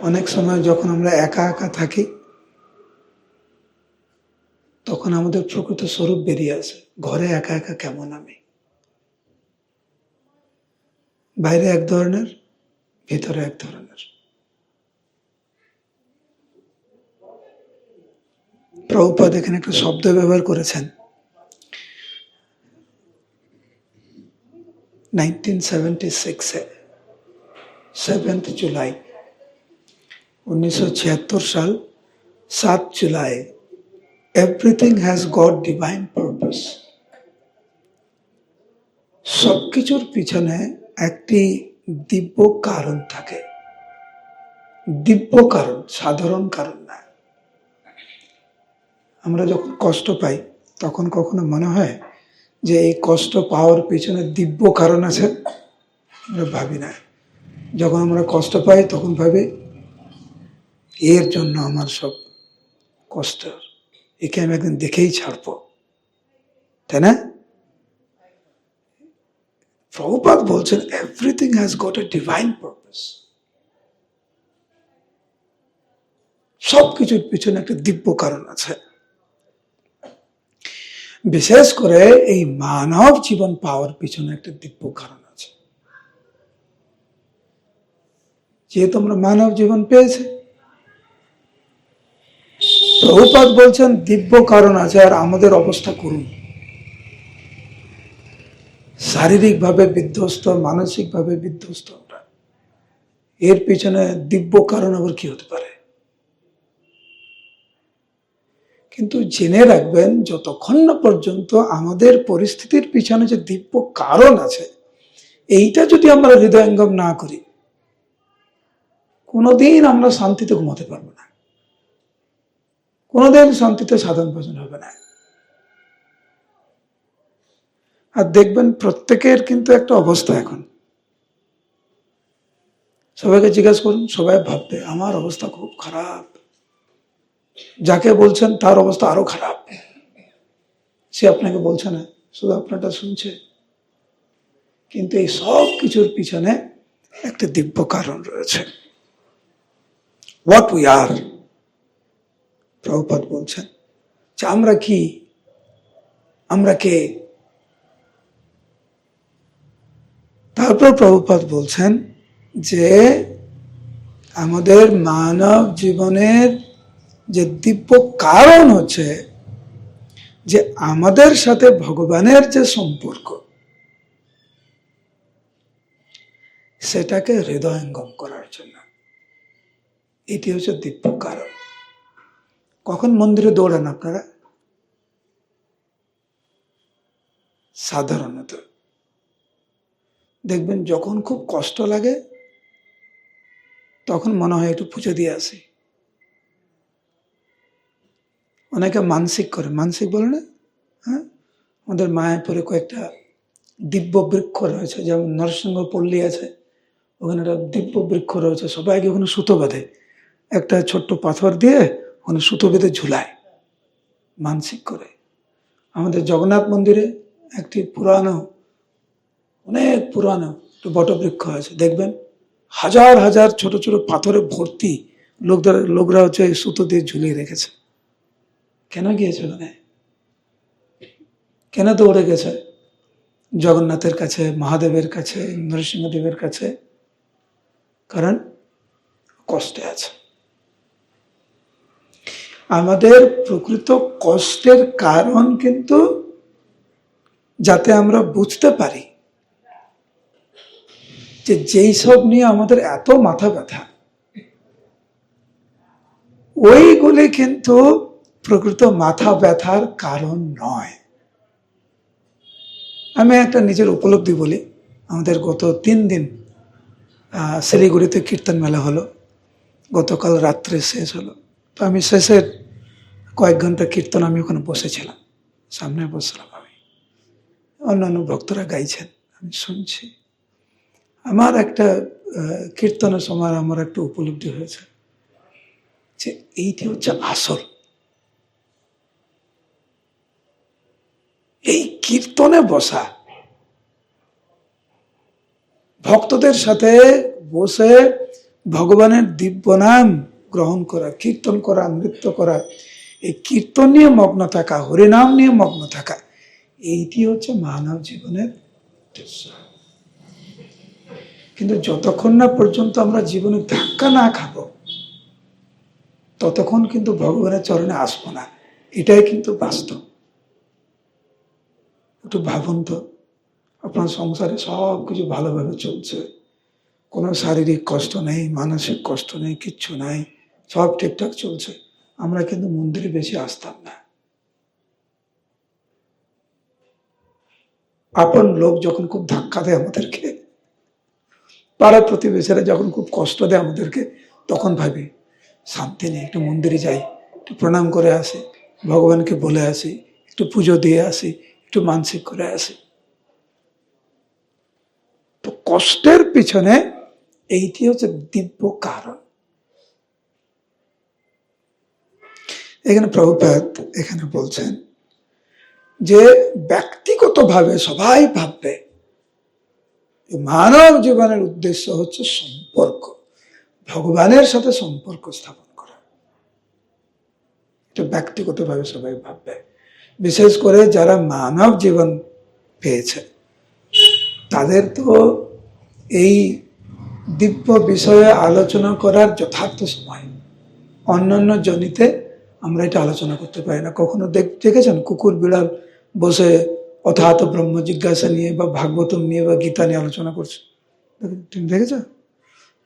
অনেক সময় যখন আমরা একা একা থাকি তখন আমাদের প্রকৃত স্বরূপ বেরিয়ে আসে। ঘরে একা একা কেমন আমি, বাইরে এক ধরনের, ভিতরে এক ধরনের। প্রভুপাদ এখানে একটা শব্দ ব্যবহার করেছেন 1976-এ 7 জুলাই 1976 সাল 7 July, everything has got divine purpose. সবকিছুর পিছনে একটি দিব্য কারণ থাকে। দিব্য কারণ, সাধারণ কারণ না। আমরা যখন কষ্ট পাই তখন কখনো মনে হয় যে এই কষ্ট পাওয়ার পিছনে দিব্য কারণ আছে? আমরা ভাবি না। যখন আমরা কষ্ট পাই তখন ভাবি এর জন্য আমার সব কষ্ট, একে আমি একদিন দেখেই ছাড়বো, তাই না? প্রভুপাদ বলছেন everything has got a divine purpose. সবকিছুর পিছনে একটা দিব্য কারণ আছে। বিশেষ করে এই মানব জীবন পাওয়ার পিছনে একটা দিব্য কারণ আছে। যেহেতু আমরা মানব জীবন পেয়েছি, প্রভুপাদ বলছেন দিব্য কারণ আছে। আর আমাদের অবস্থা করুন, শারীরিকভাবে বিধ্বস্ত, মানসিকভাবে বিধ্বস্ত আমরা। এর পিছনে দিব্য কারণ আবার কি হতে পারে? কিন্তু জেনে রাখবেন, যতক্ষণ না পর্যন্ত আমাদের পরিস্থিতির পিছনে যে দিব্য কারণ আছে এইটা যদি আমরা হৃদয়ঙ্গম না করি, কোনোদিন আমরা শান্তিতে ঘুমাতে পারবো না, কোনোদিন শান্তিতে সাধন ভজন হবে না। আর দেখবেন প্রত্যেকের কিন্তু একটা অবস্থা, এখন সবাইকে জিজ্ঞাসা করুন, সবাই ভাববে আমার অবস্থা খুব খারাপ। যাকে বলছেন তার অবস্থা আরো খারাপ। সে আপনাকে বলছে না, শুধু আপনারটা শুনছে। কিন্তু এই সব কিছুর পিছনে একটা দিব্য কারণ রয়েছে। হোয়াট উই আর, প্রভুপাদ বলছেন যে আমরা কি, আমরা কে। তারপর প্রভুপাদ বলছেন যে আমাদের মানব জীবনের যে দিব্য কারণ হচ্ছে যে আমাদের সাথে ভগবানের যে সম্পর্ক, সেটাকে হৃদয়ঙ্গম করার জন্য। এটি হচ্ছে দিব্য কারণ। কখন মন্দিরে দৌড়ান আপনারা? সাধারণত দেখবেন যখন খুব কষ্ট লাগে তখন মনে হয় একটু পুজো দিয়ে আসি। অনেকে মানসিক করে, মানসিক বলে না? হ্যাঁ, আমাদের মায়াপুরে কয়েকটা দিব্য বৃক্ষ রয়েছে, যেমন নরসিংহপল্লী আছে, ওখানে একটা দিব্য বৃক্ষ রয়েছে। সবাইকে ওখানে সুতো বাঁধে, একটা ছোট্ট পাথর দিয়ে ওখানে সুতো বেঁধে ঝুলায়, মানসিক করে। আমাদের জগন্নাথ মন্দিরে একটি পুরানো, অনেক পুরানো বটবৃক্ষ আছে, দেখবেন হাজার হাজার ছোট ছোট পাথরে ভর্তি, লোকরা হচ্ছে সুতো দিয়ে ঝুলিয়ে রেখেছে। কেন গিয়েছে ওখানে? কেন দৌড়ে গেছে? জগন্নাথের কাছে, মহাদেবের কাছে, নরসিংহদেবের কাছে। কারণ কষ্টে আছে। আমাদের প্রকৃত কষ্টের কারণ কিন্তু যাতে আমরা বুঝতে পারি যে যেই সব নিয়ে আমাদের এত মাথা ব্যথা, ওইগুলি কিন্তু প্রকৃত মাথা ব্যথার কারণ নয়। আমি একটা নিজের উপলব্ধি বলি। আমাদের গত 3 দিন শিলিগুড়িতে কীর্তন মেলা হলো, গতকাল রাত্রে শেষ হলো। তো আমি শেষের কয়েক ঘন্টা কীর্তন আমি ওখানে বসেছিলাম, সামনে বসলাম আমি, অন্যান্য ভক্তরা গাইছেন, আমি শুনছি। আমার একটা কীর্তনের সময় আমার একটা উপলব্ধি হয়েছে যে এইটি হচ্ছে আসল। এই কীর্তনে বসা, ভক্তদের সাথে বসে ভগবানের দিব্য নাম গ্রহণ করা, কীর্তন করা, নৃত্য করা, এই কীর্তন নিয়ে মগ্ন থাকা, হরিনাম নিয়ে মগ্ন থাকা, এইটি হচ্ছে মানব জীবনের উদ্দেশ্য। কিন্তু যতক্ষণ না পর্যন্ত আমরা জীবনে ধাক্কা না খাবো, ততক্ষণ কিন্তু ভগবানের চরণে আসবো না। এটাই কিন্তু বাস্তব। একটু ভাবুন তো, আপনার সংসারে সব কিছু ভালোভাবে চলছে, কোনো শারীরিক কষ্ট নেই, মানসিক কষ্ট নেই, কিচ্ছু নাই, সব ঠিকঠাক চলছে, আমরা কিন্তু মন্দিরে বেশি আসতাম না। আপন লোক যখন খুব ধাক্কা দেয় আমাদেরকে, পাড়া প্রতিবেশীরা যখন খুব কষ্ট দেয় আমাদেরকে, তখন ভাবি শান্তি নেই, একটু মন্দিরে যাই, একটু প্রণাম করে আসি, ভগবানকে বলে আসি, একটু পুজো দিয়ে আসি, একটু মানসিক করে আসি। তো কষ্টের পিছনে এইটি হচ্ছে দিব্য কারণ। এখানে প্রভুপাদ এখানে বলছেন যে ব্যক্তিগতভাবে সবাই ভাববে মানব জীবনের উদ্দেশ্য হচ্ছে সম্পর্ক, ভগবানের সাথে সম্পর্ক স্থাপন করা। এটা ব্যক্তিগতভাবে সবাই ভাববে, বিশেষ করে যারা মানব জীবন পেয়েছে তাদের তো এই দিব্য বিষয়ে আলোচনা করার যথার্থ সময়। অন্যান্য জনিতে আমরা এটা আলোচনা করতে পারি না। কখনো দেখেছেন কুকুর বিড়াল বসে অথাত ব্রহ্ম জিজ্ঞাসা নিয়ে বা ভাগবতম নিয়ে বা গীতা নিয়ে আলোচনা করছে? তুমি দেখেছ?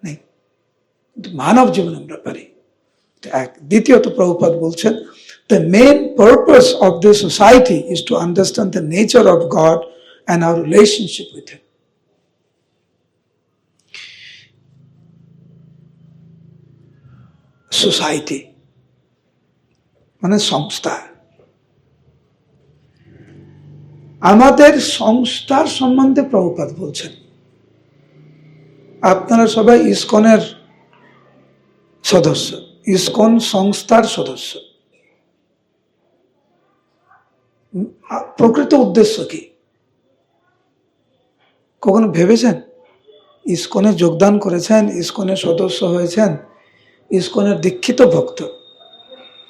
নেই। কিন্তু মানব জীবন আমরা পারি। দ্বিতীয়ত প্রভুপাদ বলছেন, the main purpose of this society is to understand the nature of God and our relationship with Him. Society মানে সংস্থা। আমাদের সংস্থার সম্বন্ধে প্রভুপাদ বলছেন, আপনারা সবাই ইসকনের সদস্য, ইসকন সংস্থার সদস্য। প্রকৃত উদ্দেশ্য কি কখনো ভেবেছেন? ইসকনে যোগদান করেছেন, ইসকনের সদস্য হয়েছেন, ইসকনের দীক্ষিত ভক্ত,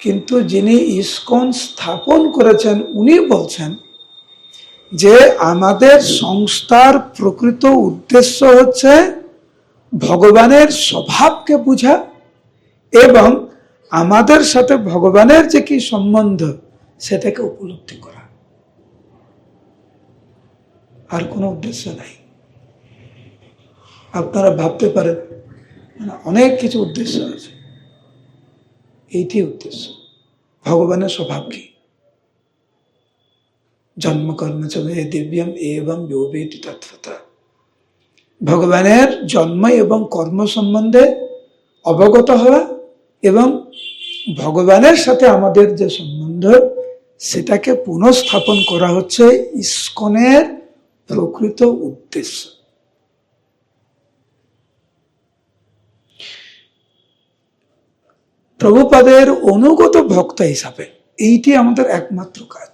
কিন্তু যিনি ইসকন স্থাপন করেছেন উনি বলছেন যে আমাদের সংস্থার প্রকৃত উদ্দেশ্য হচ্ছে ভগবানের স্বভাবকে বোঝা এবং আমাদের সাথে ভগবানের যে কি সম্বন্ধ সেটাকে উপলব্ধি করা। আর কোনো উদ্দেশ্য নাই। আপনারা ভাবতে পারেন অনেক কিছু উদ্দেশ্য আছে, এইটি উদ্দেশ্য। ভগবানের স্বভাব কি? জন্মকর্ম চ মে দিব্যম এবং বিবেটি তৎফতা। ভগবানের জন্ম এবং কর্ম সম্বন্ধে অবগত হওয়া এবং ভগবানের সাথে আমাদের যে সম্বন্ধ সেটাকে পুনঃস্থাপন করা হচ্ছে ইসকনের প্রকৃত উদ্দেশ্য। প্রভুপাদের অনুগত ভক্ত হিসাবে এইটি আমাদের একমাত্র কাজ।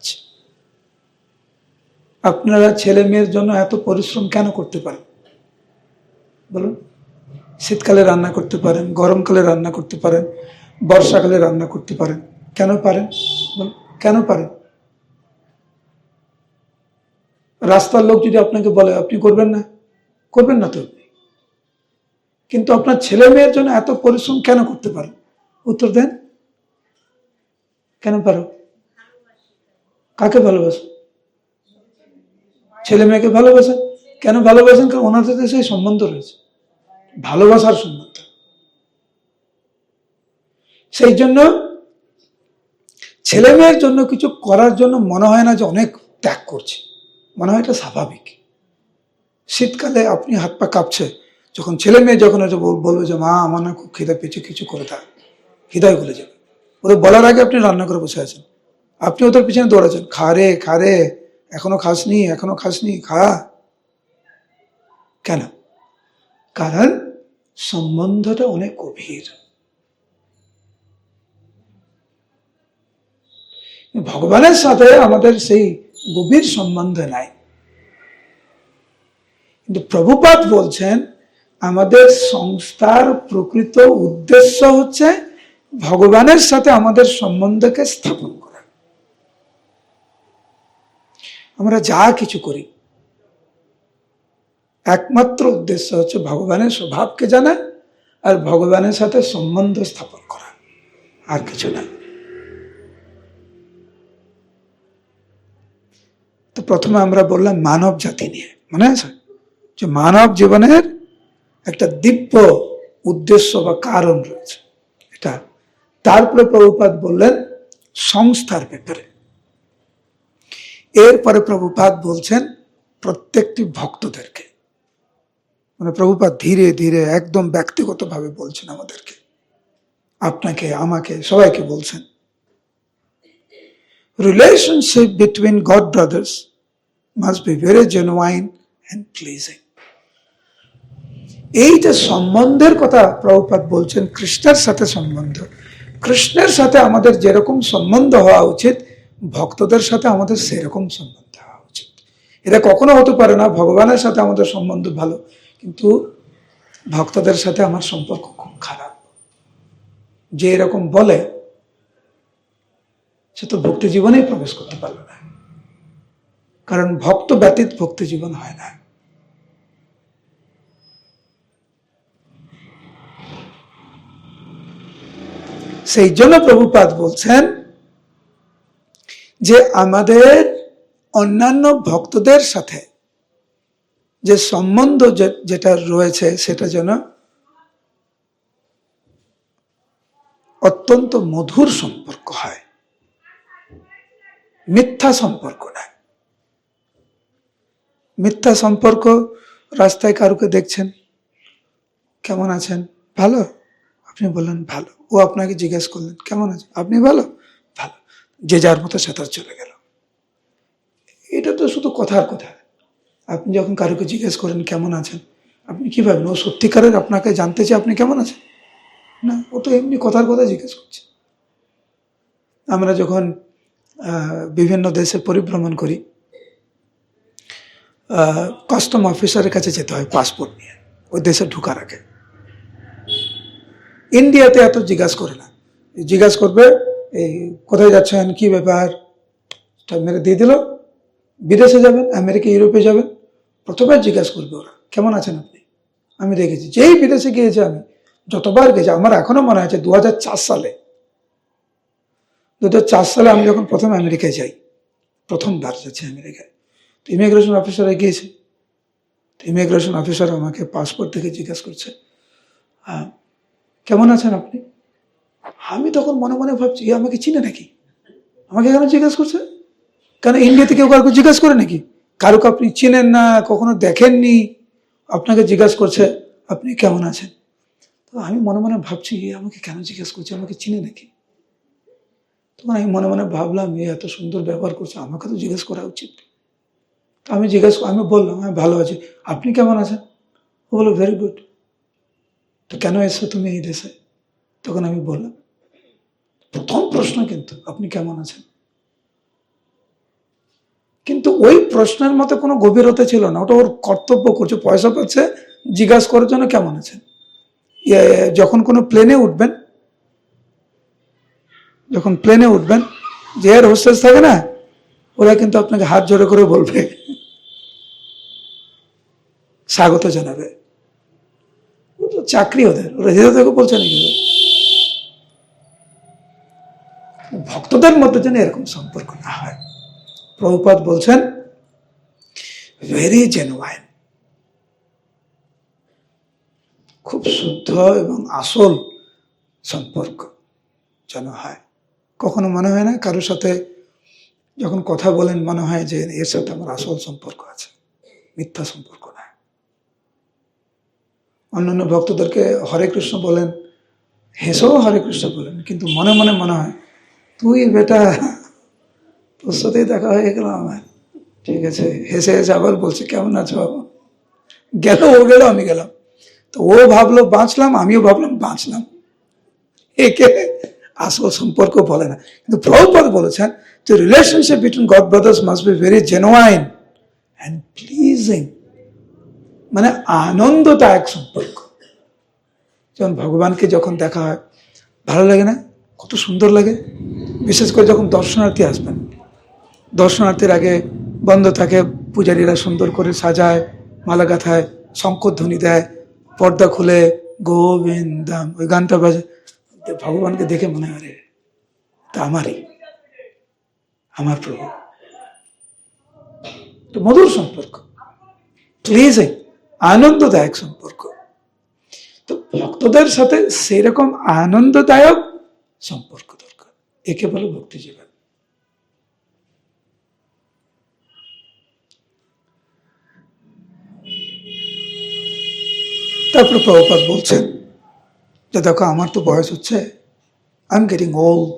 আপনারা ছেলে মেয়ের জন্য এত পরিশ্রম কেন করতে পারেন বলুন? শীতকালে রান্না করতে পারেন, গরমকালে রান্না করতে পারেন, বর্ষাকালে রান্না করতে পারেন। কেন পারেন? কেন পারেন? রাস্তার লোক যদি আপনাকে বলে আপনি করবেন না, করবেন না তো। কিন্তু আপনার ছেলে মেয়ের জন্য এত পরিশ্রম কেন করতে পারেন? উত্তর দেন। কেন পারো? কাকে ভালোবাসেন? ছেলে মেয়েকে ভালোবাসেন। কেন ভালোবাসেন? কারণ ওনাদের সাথে সেই সম্বন্ধ রয়েছে, ভালোবাসার সম্বন্ধ। সেই জন্য ছেলে মেয়ের জন্য কিছু করার জন্য মনে হয় না যে অনেক ত্যাগ করছে, মনে হয় এটা স্বাভাবিক। শীতকালে আপনি হাত পা কাঁপছে, যখন ছেলে মেয়ে যখন বলবে যে মা আমার না খুব খিদে পেয়েছে, কিছু করে থাক, হৃদয় ভুলে যাবে। ওদের বলার আগে আপনি রান্না করে বসে আছেন, আপনি ওদের পিছনে দৌড়াচ্ছেন, খা রে খা রে, এখনো খাসনি, এখনো খাসনি, খা। কেন? কারণ সম্বন্ধটা অনেক গভীর। ভগবানের সাথে আমাদের সেই গভীর সম্বন্ধ নাই। কিন্তু প্রভুপাদ বলছেন আমাদের সংস্থার প্রকৃত উদ্দেশ্য হচ্ছে ভগবানের সাথে আমাদের সম্বন্ধকে স্থাপন করা। আমরা যা কিছু করি একমাত্র উদ্দেশ্য হচ্ছে ভগবানের স্বভাবকে জানা আর ভগবানের সাথে সম্বন্ধ স্থাপন করা, আর কিছু না। তো প্রথমে আমরা বললাম মানব জাতি নিয়ে, মনে আছে যে মানব জীবনের একটা দিব্য উদ্দেশ্য বা কারণ রয়েছে এটা। তারপরে প্রভুপাদ বললেন সংস্থার ব্যাপারে। এরপরে প্রভুপাদ বলছেন প্রত্যেকটি ভক্তদেরকে, মানে প্রভুপাদ ধীরে ধীরে একদম ব্যক্তিগতভাবে বলছেন আমাদেরকে, আপনাকে, আমাকে, সবাইকে বলছেন, relationship between god brothers must be very genuine and pleasing. এই যে সম্বন্ধের কথা প্রভুপাদ বলছেন, কৃষ্ণের সাথে সম্বন্ধ, কৃষ্ণের সাথে আমাদের যেরকম সম্বন্ধ হওয়া উচিত ভক্তদের সাথে আমাদের সেরকম সম্বন্ধ হওয়া উচিত। এটা কখনো হতে পারে না ভগবানের সাথে আমাদের সম্বন্ধ ভালো কিন্তু ভক্তদের সাথে আমার সম্পর্ক খুব খারাপ। যে এরকম বলে সে তো ভক্তি জীবনেই প্রবেশ করতে পারবে না, কারণ ভক্ত ব্যতীত ভক্তি জীবন হয় না। সেই জন্য প্রভুপাদ বলছেন যে আমাদের অন্যান্য ভক্তদের সাথে যে সম্বন্ধ যেটা রয়েছে সেটা যেন অত্যন্ত মধুর সম্পর্ক হয়, মিথ্যা সম্পর্ক না। মিথ্যা সম্পর্ক, রাস্তায় কারুকে দেখছেন, কেমন আছেন, ভালো, আপনি বললেন ভালো, ও আপনাকে জিজ্ঞেস করলেন কেমন আছেন, আপনি ভালো, ভালো, যে যার মতো সেতার চলে গেল। এটা তো শুধু কথার কথা। আপনি যখন কারুকে জিজ্ঞেস করেন কেমন আছেন, আপনি কি ভাবেন ও সত্যিকারের আপনাকে জানতে চাই আপনি কেমন আছেন? না, ও তো এমনি কথার কথা জিজ্ঞেস করছে। আমরা যখন বিভিন্ন দেশে পরিভ্রমণ করি, কাস্টম অফিসারের কাছে যেতে হয় পাসপোর্ট নিয়ে ওই দেশে ঢুকার আগে। ইন্ডিয়াতে এত জিজ্ঞাসা করে না, জিজ্ঞাসা করবে এই কোথায় যাচ্ছেন, কি ব্যাপার, মেরে দিয়ে দিল। বিদেশে যাবেন, আমেরিকা, ইউরোপে যাবেন, প্রথমবার জিজ্ঞাসা করবে ওরা কেমন আছেন আপনি। আমি দেখেছি যেই বিদেশে গিয়েছে, আমি যতবার গেছি, আমার এখনো মনে আছে 2004 সালে আমি যখন প্রথম আমেরিকায় যাই, প্রথমবার যাচ্ছি আমেরিকায়, তো ইমিগ্রেশন অফিসারে গিয়েছে। ইমিগ্রেশন অফিসার আমাকে পাসপোর্ট থেকে জিজ্ঞাসা করছে কেমন আছেন আপনি। আমি তখন মনে মনে ভাবছি আমাকে চিনে নাকি, আমাকে কেন জিজ্ঞাসা করছে? কেন ইন্ডিয়াতে কেউ কাউকে জিজ্ঞাসা করে নাকি? কারুকে আপনি চিনেন না, কখনো দেখেননি, আপনাকে জিজ্ঞাসা করছে আপনি কেমন আছেন। তো আমি মনে মনে ভাবছি আমাকে কেন জিজ্ঞাসা করছে, আমাকে চিনে নাকি? তখন আমি মনে মনে ভাবলাম এত সুন্দর ব্যবহার করছে, আমাকে তো জিজ্ঞেস করা উচিত। আমি বললাম আমি ভালো আছি, আপনি কেমন আছেন? ও বললো ভেরি গুড। তো কেন এসছো তুমি এই দেশে? তখন আমি বললাম প্রথম প্রশ্ন কিন্তু আপনি কেমন আছেন। কিন্তু ওই প্রশ্নের মতো কোনো গভীরতা ছিল না, ওটা ওর কর্তব্য করছে, পয়সা পাচ্ছে জিজ্ঞাসা করার জন্য কেমন আছেন। যখন কোনো প্লেনে উঠবেন, যে এয়ার হোস্টেস থাকে না, ওরা কিন্তু আপনাকে হাত জোড়ে করে বলবে, স্বাগত জানাবে। চাকরি ওদের, ওরা হৃদয় থেকে বলছে নাকি। ভক্তদের মধ্যে যেন এরকম সম্পর্ক না হয়। প্রভুপাদ বলছেন ভেরি জেনুইন, খুব শুদ্ধ এবং আসল সম্পর্ক যেন হয়। কখনো মনে হয় না কারোর সাথে যখন কথা বলেন মনে হয় যে এর সাথে আমার আসল সম্পর্ক আছে, মিথ্যা সম্পর্ক না। অন্যান্য ভক্তদেরকে হরে কৃষ্ণ বলেন, হেসেও হরে কৃষ্ণ বলেন, কিন্তু মনে মনে মনে হয় তুই বেটা, তোর সাথেই দেখা হয়ে গেল আমার, ঠিক আছে, হেসে হেসে আবার বলছে কেমন আছো, গেল, ও গেল, আমি গেলাম। তো ও ভাবলো বাঁচলাম, আমিও ভাবলাম বাঁচলাম। একে আসল সম্পর্ক বলে না। কিন্তু প্রভুপাদ বলেছেন যে relationship between god brothers must be very genuine and pleasing. মানে আনন্দদায়ক সম্পর্ক। যেমন ভগবানকে যখন দেখা হয় ভালো লাগে না, কত সুন্দর লাগে। বিশেষ করে যখন দর্শনার্থী আসবেন, দর্শনার্থীর আগে বন্ধ থাকে, পূজারীরা সুন্দর করে সাজায়, মালা গাঁথায়, শঙ্খধ্বনি দেয়, পর্দা খুলে গোবিন্দাম ওই গানটা বাজে। ভগবানকে দেখে মনে হয় আরে তা আমারই, আমার প্রভু। তো মধুর সম্পর্ক, প্লিজিং, আনন্দদায়ক সম্পর্ক। তো ভক্তদের সাথে সেরকম আনন্দদায়ক সম্পর্ক দরকার, একে বলে ভক্তি জীবন। তারপরে প্রভুপাদ বলছেন যে দেখো আমার তো বয়স হচ্ছে, I am getting old,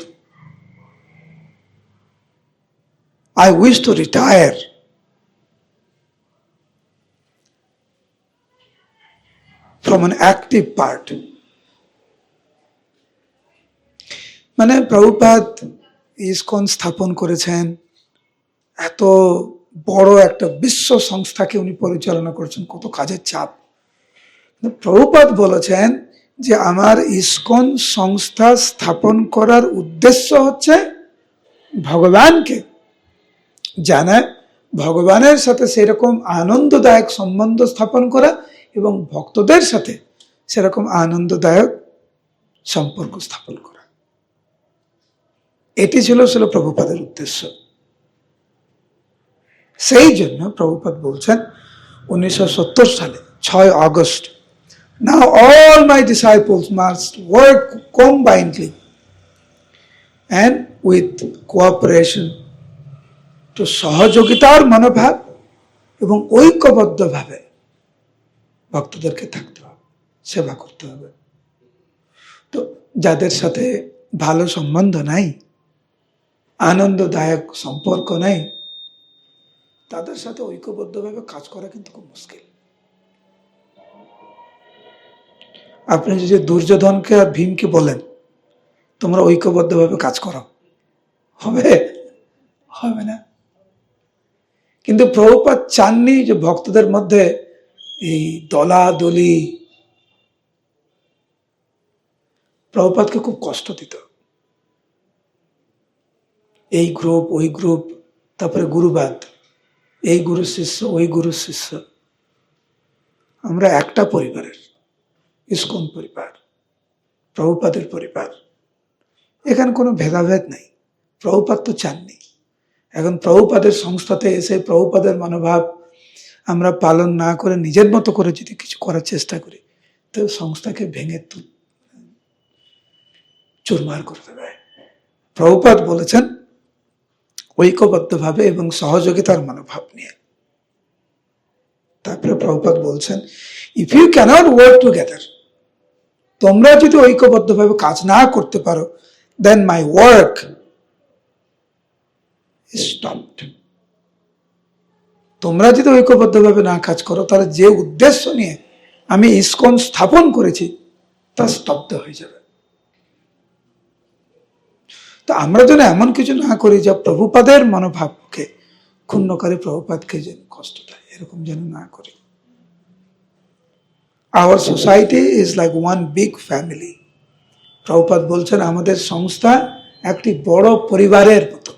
I wish to retire from an active part. মানে প্রভুপাদ ইসকন স্থাপন করেছেন, এত বড় একটা বিশ্ব সংস্থাকে উনি পরিচালনা করেছেন, কত কাজের চাপ। প্রভুপাদ বলেছেন যে আমার ইসকন সংস্থা স্থাপন করার উদ্দেশ্য হচ্ছে ভগবানকে জানা, ভগবানের সাথে সেরকম আনন্দদায়ক সম্বন্ধ স্থাপন করা এবং ভক্তদের সাথে সেরকম আনন্দদায়ক সম্পর্ক স্থাপন করা। এটি ছিল প্রভুপাদের উদ্দেশ্য। সেই জন্য প্রভুপাদ বলছেন 1970 সালে 6 August, now all my disciples must work combinedly and with cooperation তো সহযোগিতার মনোভাব এবং ঐক্যবদ্ধভাবে ভক্তদেরকে থাকতে হবে, সেবা করতে হবে। তো যাদের সাথে ভালো সম্বন্ধ নাই, আনন্দদায়ক সম্পর্ক নাই, তাদের সাথে ঐক্যবদ্ধভাবে কাজ করা কিন্তু খুব মুশকিল। আপনি যদি দুর্যোধনকে আর ভীমকে বলেন তোমরা ঐক্যবদ্ধভাবে কাজ করো, হবে? হবে না। কিন্তু প্রভুপাদ চাননি যে ভক্তদের মধ্যে এই দলাদলি। প্রভুপাদকে খুব কষ্ট দিত, এই গ্রুপ ওই গ্রুপ, তারপরে গুরুবাদ, এই গুরু শিষ্য ওই গুরু শিষ্য। আমরা একটা পরিবারের, ইসকন পরিবার, প্রভুপাদের পরিবার, এখানে কোনো ভেদাভেদ নাই। প্রভুপাদ তো চাননি। এখন প্রভুপাদের সংস্থাতে এসে প্রভুপাদের মনোভাব আমরা পালন না করে নিজের মতো করে যদি কিছু করার চেষ্টা করি, তো সংস্থাকে ভেঙে চুরমার করে দেবে। প্রভুপাদ বলেছেন ঐক্যবদ্ধভাবে এবং সহযোগিতার মনোভাব নিয়ে। তারপরে প্রভুপাদ বলছেন if you can't work together, তোমরা যদি ঐক্যবদ্ধভাবে কাজ না করতে পারো, দেন মাই ওয়ার্ক স্টপড। তোমরা যদি ঐক্যবদ্ধভাবে না কাজ করো, তাহলে যে উদ্দেশ্য নিয়ে আমি ইসকন স্থাপন করেছি তা স্তব্ধ হয়ে যাবে। তো আমরা যেন এমন কিছু না করি যা প্রভুপাদের মনোভাবকে ক্ষুণ্ণ করে, প্রভুপাদকে যেন কষ্ট দেয়, এরকম যেন না করি। Our society is like one big family. Prabhupada বলছেন আমাদের সংস্থা একটি বড় পরিবারের মতো।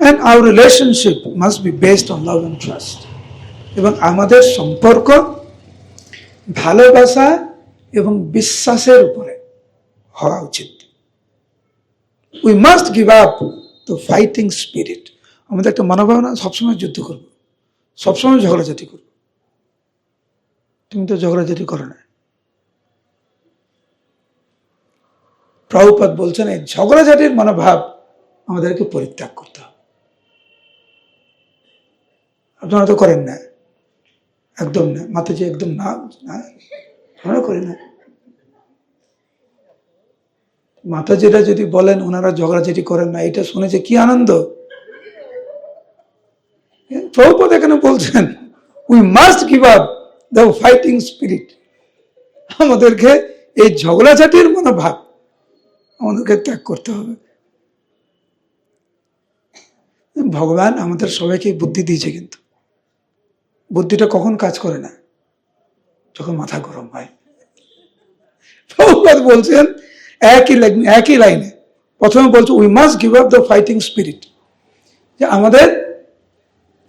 And our relationship must be based on love and trust. এবং আমাদের সম্পর্ক ভালোবাসা এবং বিশ্বাসের উপরে হওয়া উচিত। We must give up the fighting spirit. আমাদের একটা মনোভাবনা সবসময় যুদ্ধ করবো, সবসময় ঝগড়াঝাটি করবো। তুমি তো ঝগড়াঝাটি করো না। প্রভুপাদ বলছেন এই ঝগড়াঝাটির মনোভাব আমাদেরকে পরিত্যাগ করতে হবে। আপনারা তো করেন না, একদম না, মাতাজি একদম না, আমরা করি না। মাতাজিরা যদি বলেন ওনারা ঝগড়াঝাটি করেন না, এটা শুনেছে কি আনন্দ। প্রভুপাদ এখানে বলছেন we must give up the fighting spirit. আমাদেরকে এই ঝগড়াঝাটির মনোভাব আমাদেরকে ত্যাগ করতে হবে। ভগবান আমাদের সবাইকে বুদ্ধি দিয়েছে, কিন্তু বুদ্ধিটা কখন কাজ করে না? যখন মাথা গরম হয়। প্রভুপাদ বলছেন একই লাইনে প্রথমে বলছে we must give up the fighting spirit, যে আমাদের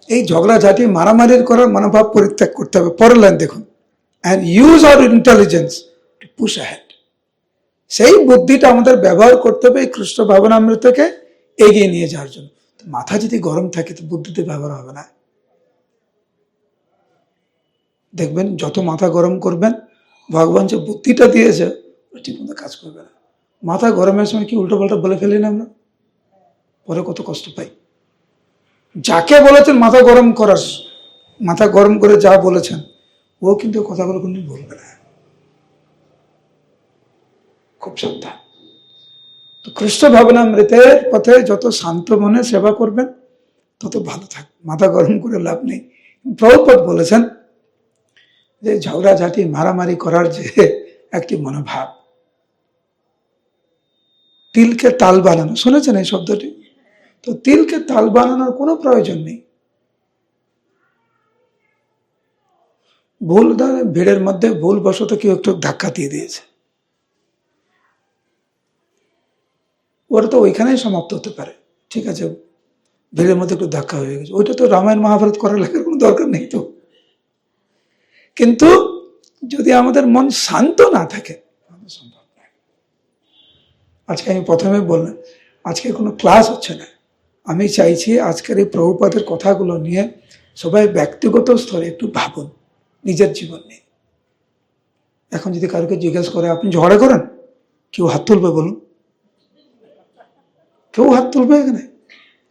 এই ঝগড়াঝাটি মারামারির করার মনোভাব পরিত্যাগ করতে হবে। পরের লাইন দেখুন, and use hour intelligence two push ahead. সেই বুদ্ধিটা আমাদের ব্যবহার করতে হবে এই কৃষ্ণ ভাবনামৃতকে এগিয়ে নিয়ে যাওয়ার জন্য। মাথা যদি গরম থাকে তো বুদ্ধিতে ব্যবহার হবে না। দেখবেন যত মাথা গরম করবেন, ভগবান যে বুদ্ধিটা দিয়েছে ঠিক মতো কাজ করবে না। মাথা গরমের সময় কি উল্টো পাল্টা বলে ফেলি না আমরা, পরে কত কষ্ট পাই। যাকে বলেছেন মাথা গরম করার, মাথা গরম করে যা বলেছেন ও কিন্তু কথাগুলো কিন্তু বলবে না। খুব সাবধান। তো কৃষ্ণ ভাবনামৃতের পথে যত শান্ত মনে সেবা করবেন তত ভালো থাকবে। মাথা গরম করে লাভ নেই। প্রভুপাদ বলেছেন যে ঝগড়াঝাটি মারামারি করার যে একটি মনোভাব, তিলকে তাল বানানো, শুনেছেন এই শব্দটি? তো তিলকে তাল বানানোর কোনো প্রয়োজন নেই। ভুল ভিড়ের মধ্যে ভুলবশত কেউ একটু ধাক্কা দিয়ে দিয়েছে, ওটা তো ওইখানেই সমাপ্ত হতে পারে। ঠিক আছে, ভিড়ের মধ্যে একটু ধাক্কা হয়ে গেছে, ওইটা তো রামায়ণ মহাভারত করার লেখার কোনো দরকার নেই তো। কিন্তু যদি আমাদের মন শান্ত না থাকে সম্ভব নয়। আজকে আমি প্রথমে বললাম আজকে কোনো ক্লাস হচ্ছে না, আমি চাইছি আজকের এই প্রভুপাদের কথাগুলো নিয়ে সবাই ব্যক্তিগত স্তরে একটু ভাবুন নিজের জীবন নিয়ে। এখন যদি কারোকে জিজ্ঞেস করে আপনি ঝগড়া করেন, কেউ হাত তুলবে বলুন? কেউ হাত তুলবে এখানে?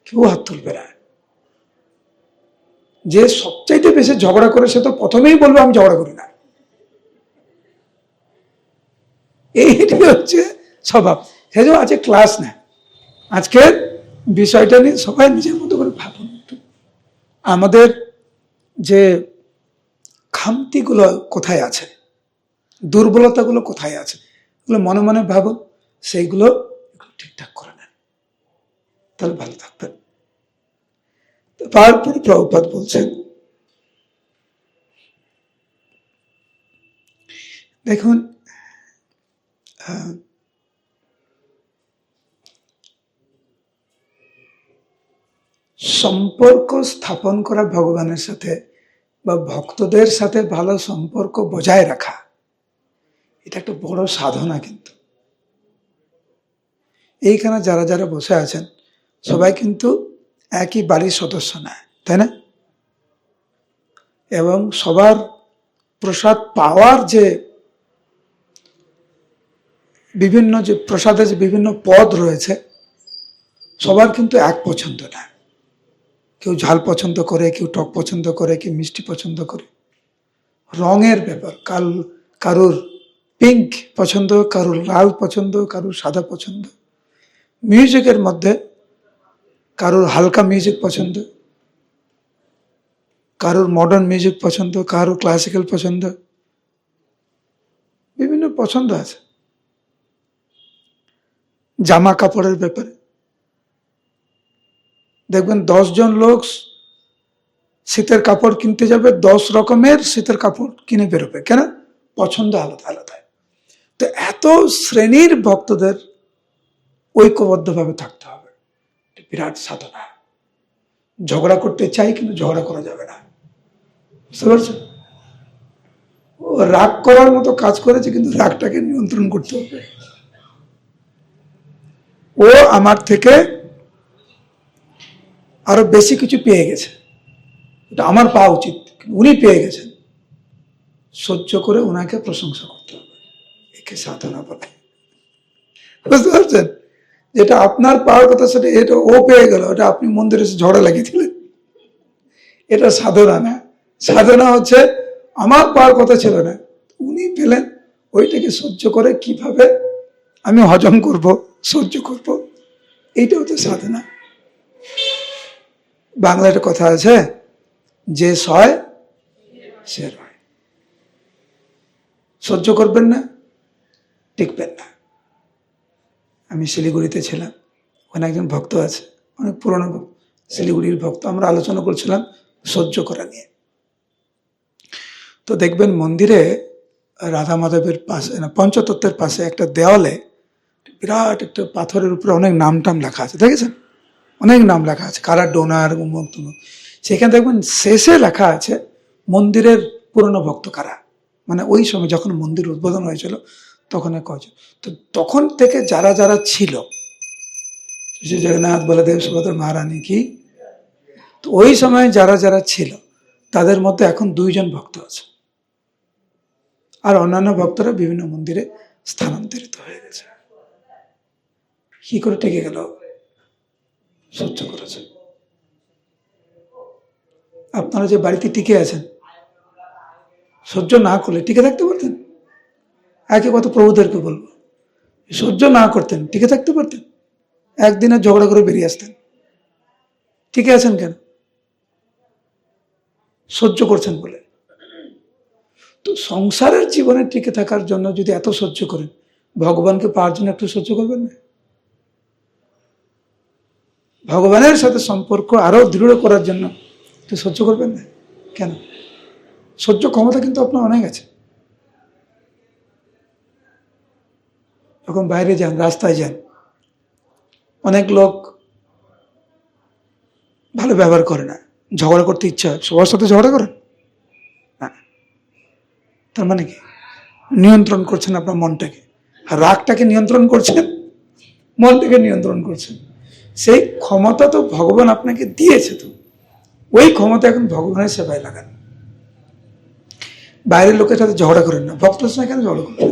কেউ হাত তুলবে না। যে সবচাইতে বেশি ঝগড়া করে সে তো প্রথমেই বলবে আমি ঝগড়া করি না। এইটি হচ্ছে স্বভাব। সেই জন্য আজকে ক্লাস না, আজকের বিষয়টা নিয়ে সবাই নিজের মতো করে ভাবুন। আমাদের যে খামতিগুলো কোথায় আছে, দুর্বলতাগুলো কোথায় আছে, এগুলো মনে মনে ভাবুন, সেইগুলো ঠিকঠাক করে নেন, তাহলে ভালো থাকবেন। তারপরে প্রভুপাদ বলছেন, দেখুন সম্পর্ক স্থাপন করা ভগবানের সাথে বা ভক্তদের সাথে ভালো সম্পর্ক বজায় রাখা, এটা একটা বড় সাধনা। কিন্তু এইখানে যারা যারা বসে আছেন সবাই কিন্তু একই বাড়ির সদস্য না, তাই না? এবং সবার প্রসাদ পাওয়ার যে বিভিন্ন যে প্রসাদের যে বিভিন্ন পদ রয়েছে সবার কিন্তু এক পছন্দ না। কেউ ঝাল পছন্দ করে, কেউ টক পছন্দ করে, কেউ মিষ্টি পছন্দ করে। রঙের ব্যাপার, কারুর পিঙ্ক পছন্দ, কারুর লাল পছন্দ, কারুর সাদা পছন্দ। মিউজিকের মধ্যে কারুর হালকা মিউজিক পছন্দ, কারুর মডার্ন মিউজিক পছন্দ, কারুর ক্লাসিক্যাল পছন্দ, বিভিন্ন পছন্দ আছে। জামা কাপড়ের ব্যাপারে দেখবেন 10 জন লোক শীতের কাপড় কিনতে যাবে, 10 রকমের শীতের কাপড় কিনে বেরোবে, কেন? পছন্দ আলাদা আলাদা। তো এত শ্রেণীর ভক্তদের ঐক্যবদ্ধভাবে থাকতে হবে, বিরাট সাধনা। ঝগড়া করতে চাই কিন্তু ঝগড়া করা যাবে না, বুঝতে পারছেন? ও রাগ করার মতো কাজ করেছে, কিন্তু রাগটাকে নিয়ন্ত্রণ করতে হবে। ও আমার থেকে আরো বেশি কিছু পেয়ে গেছে, এটা আমার পাওয়া উচিত, উনি পেয়ে গেছেন, সহ্য করে ওনাকে প্রশংসা করতে হবে। একে সাধনা বলে, বুঝতে পারছেন? যেটা আপনার পাওয়ার কথা সেটা এটা ও পেয়ে গেল, এটা আপনি মন্দিরে এসে ঝগড়া লাগিয়ে দিলেন, এটা সাধনা না। সাধনা হচ্ছে আমার পাওয়ার কথা ছিল না, উনি পেলেন, ওইটাকে সহ্য করে কিভাবে আমি হজম করব, সহ্য করব, এইটা হচ্ছে সাধনা। বাংলায় একটা কথা আছে, যে সয় সে রয়। সহ্য করবেন না, টিকবেন না। আমি শিলিগুড়িতে ছিলাম, ওখানে একজন ভক্ত আছে, অনেক পুরনো ভক্ত, শিলিগুড়ির ভক্ত। আমরা আলোচনা করছিলাম সহ্য করা নিয়ে। তো দেখবেন মন্দিরে রাধা মাধবের পাশে না, পঞ্চতত্ত্বের পাশে একটা দেওয়ালে বিরাট একটা পাথরের উপরে অনেক নাম টাম লেখা আছে, দেখেছেন? অনেক নাম লেখা আছে, কারা ডোনার, উমুক তুমুক। সেখানে দেখবেন শেষে লেখা আছে মন্দিরের পুরনো ভক্ত কারা, মানে ওই সময় যখন মন্দির উদ্বোধন হয়েছিল তখন কজন। তো তখন থেকে যারা যারা ছিল, শ্রী জগন্নাথ বলদেব সুভদ্রা মহারানী কি, তো ওই সময় যারা যারা ছিল তাদের মধ্যে এখন 2 জন ভক্ত আছে, আর অন্যান্য ভক্তরা বিভিন্ন মন্দিরে স্থানান্তরিত হয়ে গেছে। কি করে টেকে গেল? সহ্য করেছে। আপনারা যে বাড়িতে টিকে আছেন, সহ্য না করলে টিকে থাকতে পারতেন? একে কত প্রভুদেরকে বলবো, সহ্য না করতেন টিকে থাকতে পারতেন? একদিনে ঝগড়া করে বেরিয়ে আসতেন। টিকে আছেন কেন? সহ্য করছেন বলে। তো সংসারের জীবনে টিকে থাকার জন্য যদি এত সহ্য করেন, ভগবানকে পাওয়ার জন্য একটু সহ্য করবেন না? ভগবানের সাথে সম্পর্ক আরো দৃঢ় করার জন্য একটু সহ্য করবেন না কেন? সহ্য ক্ষমতা কিন্তু আপনার অনেক আছে। যখন বাইরে যান, রাস্তায় যান, অনেক লোক ভালো ব্যবহার করে না, ঝগড়া করতে ইচ্ছা হয়, সবার সাথে ঝগড়া করেন না। তার মানে কি? নিয়ন্ত্রণ করছেন আপনার মনটাকে, আর রাগটাকে নিয়ন্ত্রণ করছেন, মনটাকে নিয়ন্ত্রণ করছেন। সেই ক্ষমতা তো ভগবান আপনাকে দিয়েছে, তো ওই ক্ষমতা এখন ভগবানের সেবায় লাগান। বাইরের লোকের সাথে ঝগড়া করেন না, ভক্তের সঙ্গে কেন ঝগড়া করছেন?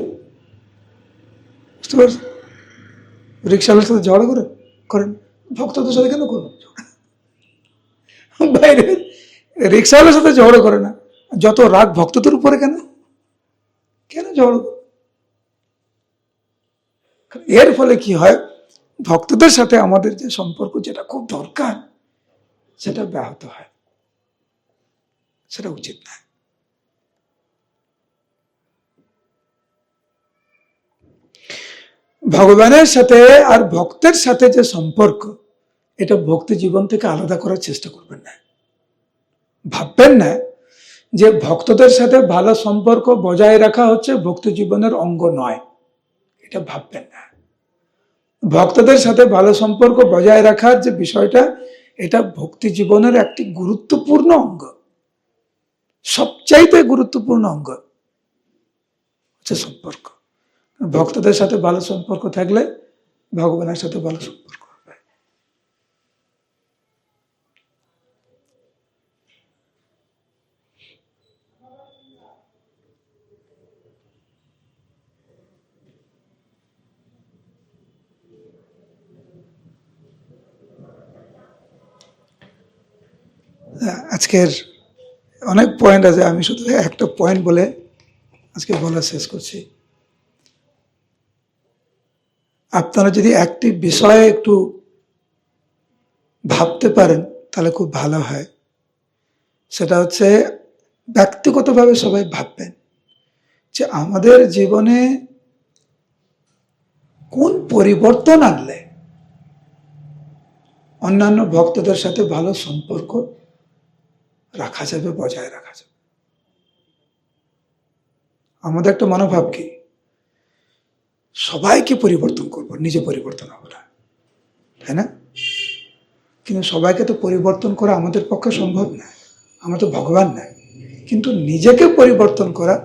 বুঝতে পারছেন? রিক্সাওয়ালার সাথে ঝগড়া করেন, ভক্তদের সাথে কেন করবেন? বাইরে রিক্সাওয়ালার সাথে ঝগড়া করে না, যত রাগ ভক্তদের উপরে কেন কেন ঝগড়া? এর ফলে কি হয়, ভক্তদের সাথে আমাদের যে সম্পর্ক, যেটা খুব দরকার, সেটা ব্যাহত হয়। সেটা উচিত না। ভগবানের সাথে আর ভক্তের সাথে যে সম্পর্ক, এটা ভক্তি জীবন থেকে আলাদা করার চেষ্টা করবেন না। ভাববেন না যে ভক্তদের সাথে ভালো সম্পর্ক বজায় রাখা হচ্ছে ভক্তি জীবনের অঙ্গ নয়, এটা ভাববেন না। ভক্তদের সাথে ভালো সম্পর্ক বজায় রাখার যে বিষয়টা, এটা ভক্তি জীবনের একটি গুরুত্বপূর্ণ অঙ্গ, সবচাইতে গুরুত্বপূর্ণ অঙ্গ হচ্ছে সম্পর্ক। ভক্তদের সাথে ভালো সম্পর্ক থাকলে ভগবানের সাথে ভালো সম্পর্ক হবে। আজকের অনেক পয়েন্ট আছে, আমি শুধু একটা পয়েন্ট বলে আজকে বলা শেষ করছি। আপনারা যদি একটি বিষয়ে একটু ভাবতে পারেন তাহলে খুব ভালো হয়। সেটা হচ্ছে, ব্যক্তিগতভাবে সবাই ভাববেন যে আমাদের জীবনে কোন পরিবর্তন আনলে অন্যান্য ভক্তদের সাথে ভালো সম্পর্ক রাখা যাবে, বজায় রাখা যাবে। আমাদের একটা মনোভাব কি, সবাইকে পরিবর্তন করব, নিজে পরিবর্তন হবো না, তাই না? কিন্তু সবাইকে তো পরিবর্তন করা আমাদের পক্ষে সম্ভব না, আমরা তো ভগবান না। কিন্তু নিজেকে পরিবর্তন করা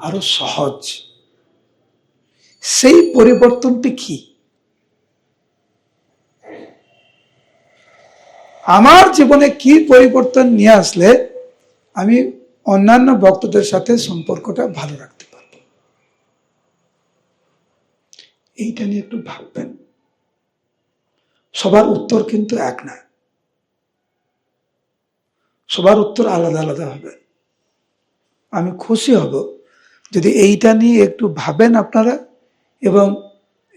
আরো সহজ। সেই পরিবর্তনটি কি? আমার জীবনে কি পরিবর্তন নিয়ে আসলে আমি অন্যান্য ভক্তদের সাথে সম্পর্কটা ভালো রাখতে পারবো, এইটা নিয়ে একটু ভাববেন। সবার উত্তর কিন্তু এক না, সবার উত্তর আলাদা আলাদা হবে। আমি খুশি হব যদি এইটা নিয়ে একটু ভাবেন আপনারা, এবং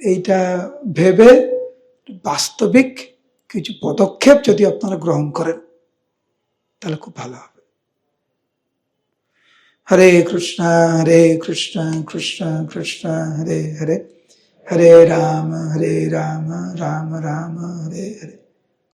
এইটা ভেবে বাস্তবিক কিছু পদক্ষেপ যদি আপনারা গ্রহণ করেন তাহলে খুব ভালো হবে। হরে কৃষ্ণ কৃষ্ণ কৃষ্ণ হরে হরে, হরে রাম রাম রাম হরে হরে।